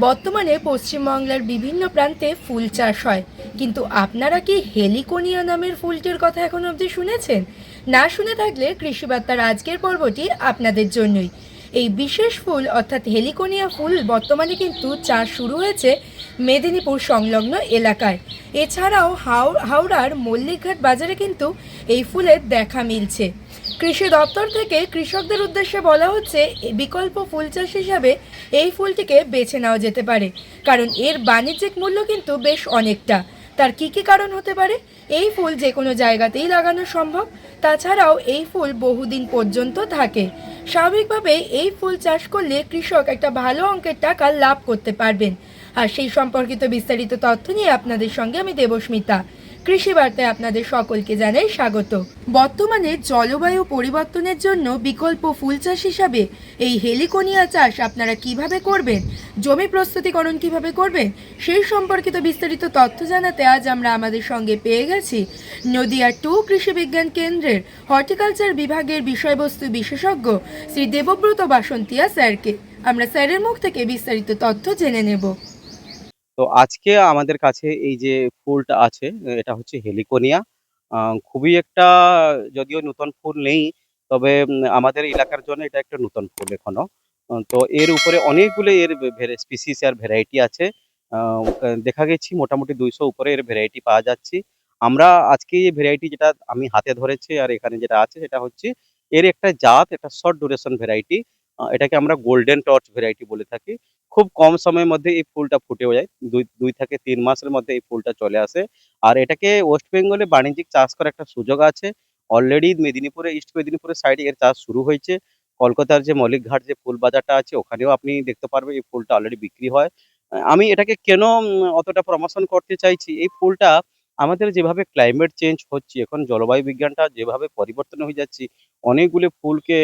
বর্তমানে পশ্চিমবাংলার বিভিন্ন প্রান্তে ফুল চাষ হয়, কিন্তু আপনারা কি হেলিকোনিয়া নামের ফুলটির কথা এখন অবধি শুনেছেন? না শুনে থাকলে কৃষি বার্তার আজকের পর্বটি আপনাদের জন্যই। এই বিশেষ ফুল অর্থাৎ হেলিকোনিয়া ফুল বর্তমানে কিন্তু চাষ শুরু হয়েছে মেদিনীপুর সংলগ্ন এলাকায়। এছাড়াও হাওড়ার মল্লিকঘাট বাজারে কিন্তু এই ফুলের দেখা মিলছে। কৃষি দপ্তর থেকে কৃষকদের উদ্দেশ্যে বলা হচ্ছে বিকল্প ফুল চাষ হিসাবে এই ফুলটিকে বেছে নেওয়া যেতে পারে, কারণ এর বাণিজ্যিক মূল্য কিন্তু বেশ অনেকটা। তার কি কি কারণ হতে পারে? এই ফুল যে কোনো জায়গাতেই লাগানো সম্ভব। তাছাড়াও এই ফুল বহুদিন পর্যন্ত থাকে। স্বাভাবিকভাবে এই ফুল চাষ করলে কৃষক একটা ভালো অঙ্কের টাকা লাভ করতে পারবেন। আর সেই সম্পর্কিত বিস্তারিত তথ্য নিয়ে আপনাদের সঙ্গে আমি দেবস্মিতা। কৃষি বার্তায় আপনাদের সকলকে জানাই স্বাগত। বর্তমানে জলবায়ু পরিবর্তনের জন্য বিকল্প ফুল চাষ হিসাবে এই হেলিকোনিয়া চাষ আপনারা কিভাবে করবেন, জমি প্রস্তুতিকরণ কিভাবে করবেন, সেই সম্পর্কিত বিস্তারিত তথ্য জানাতে আজ আমরা আমাদের সঙ্গে পেয়ে গেছি নদিয়া 2 কৃষি বিজ্ঞান কেন্দ্রের হর্টিকালচার বিভাগের বিষয়বস্তু বিশেষজ্ঞ শ্রী দেবব্রত বাসন্তিয়া স্যারকে। আমরা স্যারের মুখ থেকে বিস্তারিত তথ্য জেনে নেব। তো আজকে আমাদের কাছে এই যে ফুলটা আছে, এটা হচ্ছে হেলিকোনিয়া। খুবই একটা, যদিও নতুন ফুল নেই, তবে আমাদের এলাকার জন্য এটা একটা নতুন ফুল এখনো। তো এর উপরে অনেকগুলো এর স্পিসিস আর ভ্যারাইটি আছে। দেখা গেছি মোটামুটি 200 উপরে এর ভ্যারাইটি পাওয়া যাচ্ছে। আমরা আজকে এই ভ্যারাইটি যেটা আমি হাতে ধরেছি আর এখানে যেটা আছে সেটা হচ্ছে এর একটা জাত, একটা শর্ট ডিউরেশন ভ্যারাইটি। এটাকে আমরা গোল্ডেন টর্চ ভ্যারাইটি বলে থাকি। খুব কম সময়ের মধ্যে এই ফুলটা ফুটেও যায়, 2 থেকে 3 মাসের মধ্যে এই ফুলটা চলে আসে। আর এটাকে ওয়েস্ট বেঙ্গলে বাণিজ্যিক চাষ করার একটা সুযোগ আছে। অলরেডি মেদিনীপুরে, ইস্ট মেদিনীপুরের সাইডে এর চাষ শুরু হয়েছে। কলকাতার যে মল্লিকঘাট যে ফুল বাজারটা আছে ওখানেও আপনি দেখতে পারবেন এই ফুলটা অলরেডি বিক্রি হয়। আমি এটাকে কেন অতটা প্রমোশন করতে চাইছি, এই ফুলটা আমাদের যেভাবে ক্লাইমেট চেঞ্জ হচ্ছে, এখন জলবায়ু বিজ্ঞানটা যেভাবে পরিবর্তন হয়ে যাচ্ছে, অনেকগুলো ফুলকে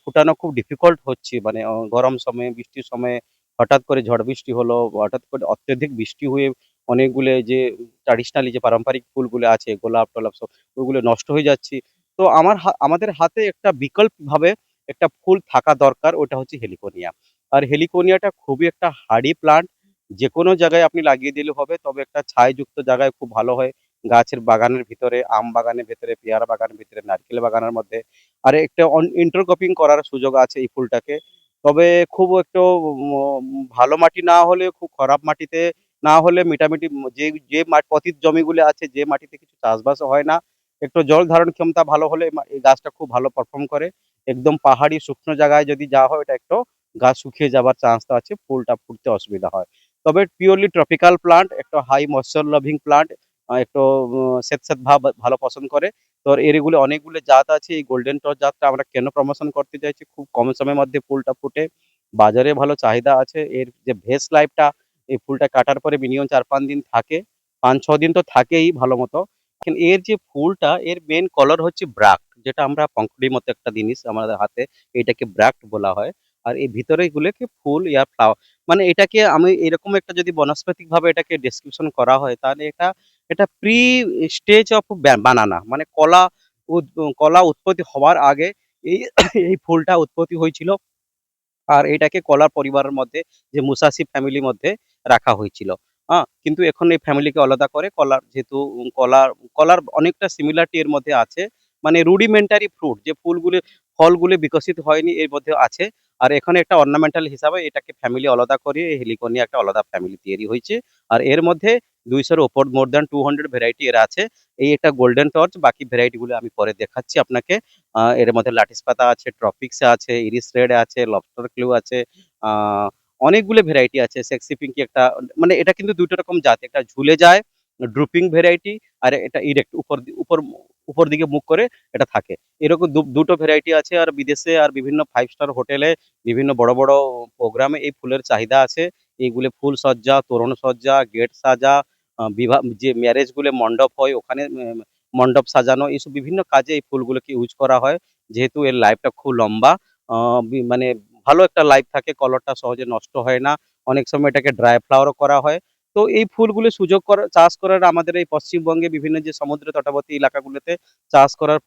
ফুটানো খুব ডিফিকাল্ট হচ্ছে। মানে গরম সময়ে, বৃষ্টির সময়ে হঠাৎ করে ঝড় বৃষ্টি হলো, হঠাৎ করে অত্যধিক বৃষ্টি হয়ে অনেকগুলো যে ট্র্যাডিশনালি যে পারম্পরিক ফুলগুলো আছে, গোলাপ টোলাপ সব ওগুলো নষ্ট হয়ে যাচ্ছে। তো আমাদের হাতে একটা বিকল্প ভাবে একটা ফুল থাকা দরকার, ওটা হচ্ছে হেলিকোনিয়া। আর হেলিকোনিয়াটা খুবই একটা হার্ডি প্লান্ট, যে কোনো জায়গায় আপনি লাগিয়ে দিলে হবে, তবে একটা ছায়াযুক্ত জায়গায় খুব ভালো হয়। গাছের বাগানের ভিতরে, আম বাগানের ভিতরে, পেয়ারা বাগানের ভিতরে, নারকেল বাগানের মধ্যে। আর একটা ইন্টারক্রপিং করার সুযোগ আছে এই ফুলটাকে। তবে খুব একটু ভালো মাটি না হলে, খুব খারাপ মাটিতে না হলে, মিটামিটি যে যে পতিত জমিগুলো আছে, যে মাটিতে কিছু চাষবাস হয় না, একটু জল ধারণ ক্ষমতা ভালো হলে এই গাছটা খুব ভালো পারফর্ম করে। একদম পাহাড়ি শুকনো জায়গায় যদি যাওয়া হয়, এটা একটু গাছ শুকিয়ে যাবার চান্স আছে, ফুলটা ফুটতে অসুবিধা হয়। তবে পিওরলি ট্রপিক্যাল প্লান্ট, একটু হাই ময়েশ্চার লাভিং প্লান্ট, একটু স্যাঁতস্যাঁত ভাব ভালো পছন্দ করে। তো এগুলো অনেকগুলো জাত আছে। এই গোল্ডেন টর্চ জাতটা আমরা কেন প্রমোশন করতে চাইছি, খুব কম সময়ের মধ্যে ফুলটা ফুটে, বাজারে ভালো চাহিদা আছে। এর যে ভেস লাইফটা, এই ফুলটা কাটার পরে মিনিমাম 4-5 দিন থাকে, 5-6 দিন তো থাকেই ভালো মতো। কিন্তু এর যে ফুলটা, এর মেন কালার হচ্ছে ব্রাক্ট, যেটা আমরা পঙ্খুড়ির মতো একটা জিনিস আমাদের হাতে, এটাকে ব্রাক্ট বলা হয়। আর এই ভিতরে এগুলোকে ফুল ইয়া ফ্লাওয়ার, মানে এটাকে আমি এরকম একটা যদি বনস্পতিক ভাবে এটাকে ডেসক্রিপশন করা হয়, তাহলে এটা এটা প্রি স্টেজ অফ বানানা, মানে কলা উৎপত্তি হওয়ার আগে এই এই ফুলটা উৎপত্তি হয়েছিল। আর এটাকে কলার পরিবারের মধ্যে, যে মুসাসি ফ্যামিলির মধ্যে রাখা হয়েছিল। কিন্তু এখন এই ফ্যামিলিকে আলাদা করে, কলার যেহেতু কলার কলার অনেকটা সিমিলারিটি এর মধ্যে আছে। মানে রুডিমেন্টারি ফ্রুট যে ফুলগুলো, ফলগুলো বিকশিত হয়নি, এর মধ্যে আছে। আর এখানে একটা অর্নামেন্টাল হিসাবে এটাকে ফ্যামিলি আলাদা করে এই হেলিকোনিয়া একটা আলাদা ফ্যামিলি তৈরি হয়েছে। আর এর মধ্যে 200-র ওপর, মোর দ্যান 200 ভ্যারাইটি এর আছে। এই একটা গোল্ডেন টর্চ, বাকি ভ্যারাইটি গুলো আমি পরে দেখাচ্ছি আপনাকে। এর মধ্যে লাটিস পাতা আছে, ট্রপিক্স আছে, ইরিস রেড আছে, লবস্টার ক্লু আছে। আহ অনেকগুলো ভ্যারাইটি আছে। সেক্সি পিঙ্কি একটা, মানে এটা কিন্তু দুটো রকম জাত, একটা ঝুলে যায় ড্রুপিং ভ্যারাইটি, আর এটা ইরেক্ট উপর উপর উপর দিকে মুখ করে এটা থাকে। এরকম দুটো ভ্যারাইটি আছে। আর বিদেশে আর বিভিন্ন 5 স্টার হোটেলে, বিভিন্ন বড় বড় প্রোগ্রামে এই ফুলের চাহিদা আছে। এইগুলো ফুল সজ্জা, তোরণ সজ্জা, গেট সাজা, বিবাহ যে ম্যারেজ গুলো মণ্ডপ হয় ওখানে, মণ্ডপ সাজানো, এইসব বিভিন্ন কাজে এই ফুলগুলোকে ইউজ করা হয়। যেহেতু এর লাইফটা খুব লম্বা, মানে ভালো একটা লাইফ থাকে, কলরটা সহজে নষ্ট হয় না। অনেক সময় এটাকে ড্রাই ফ্লাওয়ারও করা হয়। তো এই ফুলগুলো সুযোগ চাষ করার আমাদের এই পশ্চিমবঙ্গে বিভিন্ন যে সমুদ্র তটবর্তী এলাকাগুলোতে চাষ করার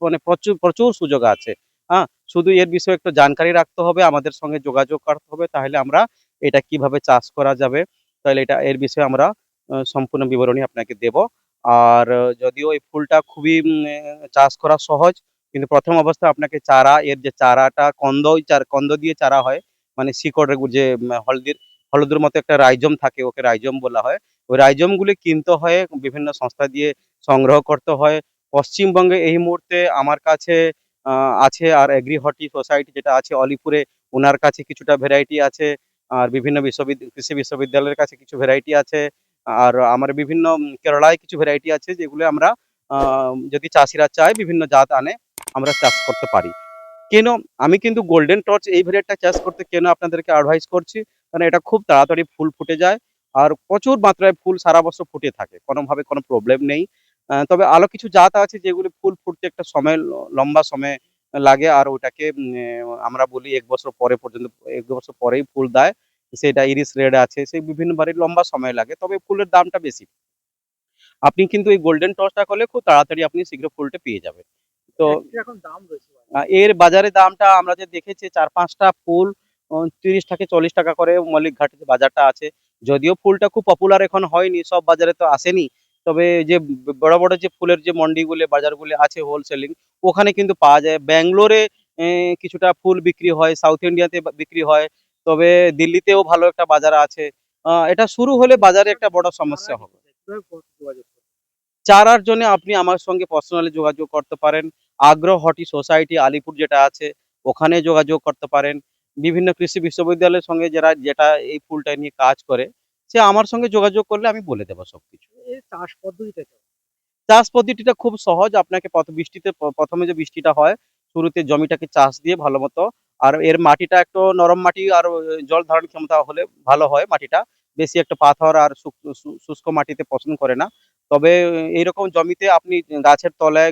মানে প্রচুর প্রচুর সুযোগ আছে। শুধু এর বিষয়ে একটু জানকারি রাখতে হবে, আমাদের সঙ্গে যোগাযোগ করতে হবে, তাহলে আমরা এটা কিভাবে চাষ করা যাবে, তাহলে এর বিষয়ে আমরা সম্পূর্ণ বিবরণী আপনাকে দেব। আর যদিও এই ফুলটা খুবই চাষ করা সহজ, কিন্তু প্রথম অবস্থায় আপনাকে চারা, এর যে চারাটা কন্দ দিয়ে চারা হয়, মানে শিকড়ের যে হলুদের মতো একটা রাইজম থাকে, ওকে রাইজম বলা হয়। ওই রাইজমগুলি কিনতে হয়, বিভিন্ন সংস্থা দিয়ে সংগ্রহ করতে হয়। পশ্চিমবঙ্গে এই মুহূর্তে আমার কাছে আছে, আর এগ্রি হর্টি সোসাইটি যেটা আছে অলিপুরে, ওনার কাছে কিছুটা ভ্যারাইটি আছে। আর বিভিন্ন কৃষি বিশ্ববিদ্যালয়ের কাছে কিছু ভ্যারাইটি আছে। আর আমার বিভিন্ন কেরালায় কিছু ভ্যারাইটি আছে, যেগুলো আমরা যদি চাষিরা চায় বিভিন্ন জাত আনে, আমরা চাষ করতে পারি। কেন আমি কিন্তু গোল্ডেন টর্চ এই ভ্যারাইটিটা চাষ করতে কেন আপনাদেরকে অ্যাডভাইস করছি, কারণ এটা খুব তাড়াতাড়ি ফুল ফুটে যায়, আর প্রচুর মাত্রায় ফুল সারা বছর ফুটে থাকে, কোনোভাবে কোনো প্রবলেম নেই। তবে আরো কিছু জাত আছে যেগুলি ফুল ফুটতে একটা সময়, লম্বা সময় লাগে, আর ওটাকে আমরা বলি ১ বছর পরে পর্যন্ত, ১ বছর পরেই ফুল দেয়। সেটা ইরিস রেড আছে, সেই বিভিন্নবারই লম্বা সময় লাগে, তবে ফুলের দামটা বেশি। আপনি কিন্তু এই গোল্ডেন টর্চটা করলে খুব তাড়াতাড়ি আপনি শীঘ্র ফুলটা পেয়ে যাবেন। তো এখন দাম রয়েছে এর বাজারে দামটা আমরা যে দেখেছি, ৪-৫ টা ফুল ৩০ থেকে ৪০ টাকা করে মল্লিক ঘাটের যে বাজারটা আছে। যদিও ফুলটা খুব পপুলার এখন হয়নি, সব বাজারে তো আসেনি। তবে যে বড়, বড় যে ফুলের যে মন্ডিগুলো, বাজারগুলো আছে হোলসেলিং, ওখানে কিন্তু পাওয়া যায়। ব্যাঙ্গালোরে কিছুটা ফুল বিক্রি হয়, সাউথ ইন্ডিয়াতে বিক্রি হয়। তবে দিল্লিতেও ভালো একটা বাজার আছে। এটা শুরু হলে বাজারে একটা বড় সমস্যা হবে। যোগাযোগ করতে? চারার জন্য আপনি আমার সঙ্গে পার্সোনালি যোগাযোগ করতে পারেন। আগ্রো হর্টি সোসাইটি আলিপুর যেটা আছে, ওখানে যোগাযোগ করতে পারেন। বিভিন্ন কৃষি বিশ্ববিদ্যালয়ের সঙ্গে যেটা এই ফুলটা নিয়ে কাজ করে, সে আমার সঙ্গে যোগাযোগ করলে আমি বলে দেবো সবকিছু। এর চাষ পদ্ধতিটা কেমন? চাষ পদ্ধতিটা খুব সহজ। আপনাকে প্রথমে যে বৃষ্টিটা হয়, শুরুতে জমিটাকে চাষ দিয়ে ভালো মতো, আর এর মাটিটা একটু নরম মাটি আর জল ধারণ ক্ষমতা হলে ভালো হয় মাটিটা। বেশি একটা পাথর আর শুষ্ক মাটিতে পছন্দ করে না। তবে এইরকম জমিতে আপনি গাছের তলায়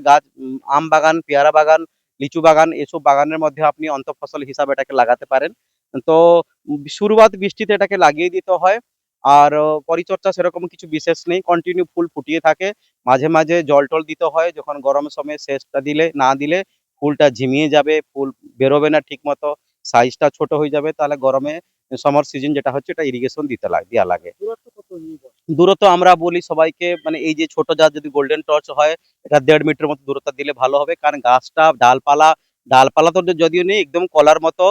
আম বাগান, পেয়ারা বাগান, লিচু বাগান, এসব বাগানের মধ্যে আপনি অন্তঃফসল হিসাবে এটাকে লাগাতে পারেন। তো শুরুয়াত বৃষ্টিতে এটাকে লাগিয়ে দিতে হয়। আর পরিচর্যা সেরকম কিছু বিশেষ নেই, কন্টিনিউ ফুল ফুটিয়ে থাকে। মাঝে, মাঝে জল-টল দিতে হয়। যখন গরমের সময় সেচটা না দিলে ফুলটা ঝিমিয়ে যাবে, ফুল বেরোবে না ঠিকমতো, সাইজটা ছোট হয়ে যাবে। তাহলে গরমে সামার সিজন যেটা হচ্ছে, এটা ইরিগেশন দেয়া লাগে। দূরত্ব কত নির্ভর? দূরত্ব আমরা বলি সবাইকে, মানে এই যে ছোট জাত যদি গোল্ডেন টর্চ হয়, এটা ১.৫ মিটার মতো দূরত্ব দিলে ভালো হবে। কারণ গাছটা ডালপালা তো যদিও নেই, একদম কলার মতো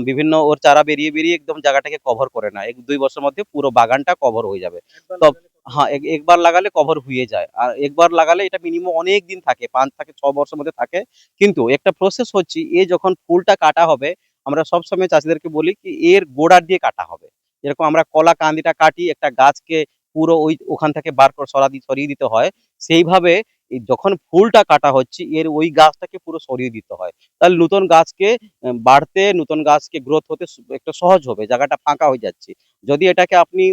বিভিন্ন ওর চারা বেরিয়ে একদম জায়গাটাকে কভার করে নেয়। ১-২ বছরের মধ্যে পুরো বাগানটা কভার হয়ে যাবে। একবার তব লাগালে কত হ্যাঁ, একবার লাগালে কভার হয়ে যায়। আর একবার লাগালে এটা মিনিমাম অনেক দিন থাকে, ৫ থেকে ৬ বছরের মধ্যে থাকে। কিন্তু একটা প্রসেস হচ্ছে, যখন ফুলটা কাটা হবে, আমরা সবসময় চাষীদেরকে বলি কি এর গোড়া দিয়ে কাটা হবে। যেরকম আমরা কলা কান্দিটা কাটি, একটা গাছকে পুরো ওখান থেকে বার করে সরিয়ে দিতে হয়। সেইভাবে যখন ফুলটা কাটা হচ্ছে, এর ওই গাছটাকে পুরো সরিয়ে দিতে হয়। তাহলে নতুন গাছকে বাড়তে, নতুন গাছকে গ্রোথ হতে একটু সহজ হবে, জায়গাটা ফাঁকা হয়ে যাচ্ছে। যদি এটাকে আপনি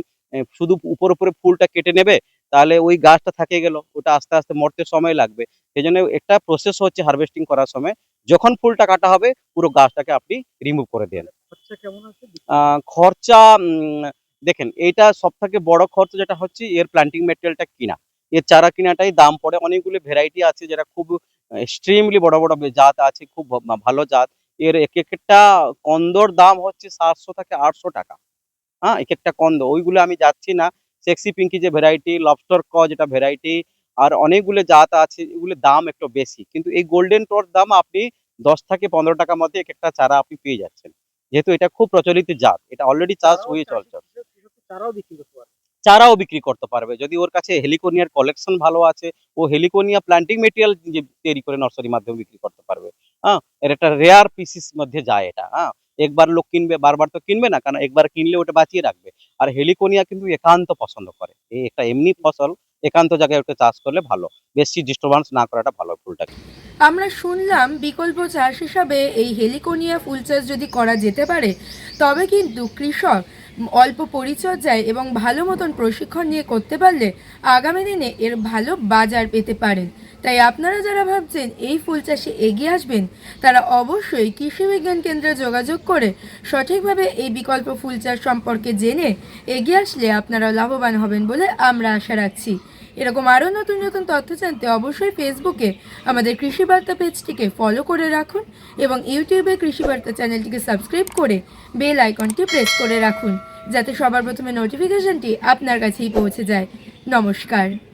শুধু উপরে ফুলটা কেটে নেবে, তাহলে ওই গাছটা থেকে গেল, ওটা আস্তে, আস্তে মরতে সময় লাগবে। সেজন্য একটা প্রসেস হচ্ছে হারভেস্টিং করার সময়, যখন ফুলটা কাটা হবে, পুরো গাছটাকে আপনি রিমুভ করে দেন। খরচা কেমন আছে? খরচা দেখেন, এইটা সবথেকে বড় খরচা যেটা হচ্ছে এর প্ল্যান্টিং ম্যাটেরিয়ালটা কিনা। এর চারা কিনাটাই দাম পড়ে। অনেকগুলো ভ্যারাইটি আছে যেটা খুব এক্সট্রিমলি বড়, বড় জাত আছে, খুব ভালো জাত। এর একেকটা কন্দর দাম হচ্ছে ৭০০ থেকে ৮০০ টাকা। হ্যাঁ? একেকটা কন্দ। ওইগুলো আমি যাচ্ছি না। সেক্সি পিঙ্কি যে ভ্যারাইটি, লবস্টার যেটা ভ্যারাইটি, আর অনেকগুলো জাত আছে, এগুলোর দাম একটু বেশি। কিন্তু এই গোল্ডেন টর্চ দাম আপনি ১০ থেকে ১৫ টাকার মধ্যে একেকটা চারা আপনি পেয়ে যাচ্ছেন। যেহেতু এটা খুব প্রচলিত জাত। এটা অলরেডি চাষ হয়ে চলছে। চারাও বিক্রি করতে পারে? চারাও বিক্রি করতে পারবে। যদি ওর কাছে হেলিকোনিয়ার কালেকশন ভালো আছে, ও হেলিকোনিয়া প্ল্যান্টিং ম্যাটেরিয়াল যে তৈরি করে নার্সারির মাধ্যমে বিক্রি করতে পারবে। হ্যাঁ? এর একটা রেয়ার পিসেস মধ্যে যায় এটা। হ্যাঁ? একবার লোক কিনবে, বারবার তো কিনবে না। কারণ একবার কিনলে ওটা বাঁচিয়ে রাখবে। আর হেলিকোনিয়া কিন্তু একান্ত পছন্দ করে। একটা এমনি ফসল, একান্ত জায়গায় ওটা চাষ করলে ভালো। বেশি ডিস্টার্বেন্স না করাটা ভালো ফুলটাকে। আমরা শুনলাম বিকল্প চাষ হিসাবে এই হেলিকোনিয়া ফুল চাষ যদি করা যেতে পারে, তবে কিন্তু কৃষক অল্প পরিচর্যায় এবং ভালো মতন প্রশিক্ষণ নিয়ে করতে পারলে আগামী দিনে এর ভালো বাজার পেতে পারেন। তাই আপনারা যারা ভাবছেন এই ফুল চাষে এগিয়ে আসবেন, তারা অবশ্যই কৃষি বিজ্ঞান কেন্দ্রে যোগাযোগ করে সঠিকভাবে এই বিকল্প ফুল চাষ সম্পর্কে জেনে এগিয়ে আসলে আপনারা লাভবান হবেন বলে আমরা আশা রাখছি। এরকম আরও নতুন নতুন তথ্য জানতে অবশ্যই ফেসবুকে আমাদের কৃষি বার্তা পেজটিকে ফলো করে রাখুন এবং ইউটিউবে কৃষি বার্তা চ্যানেলটিকে সাবস্ক্রাইব করে বেল আইকনটি প্রেস করে রাখুন। যাতে সবার প্রথমে নোটিফিকেশনটি আপনার কাছেই পৌঁছে যায়। নমস্কার।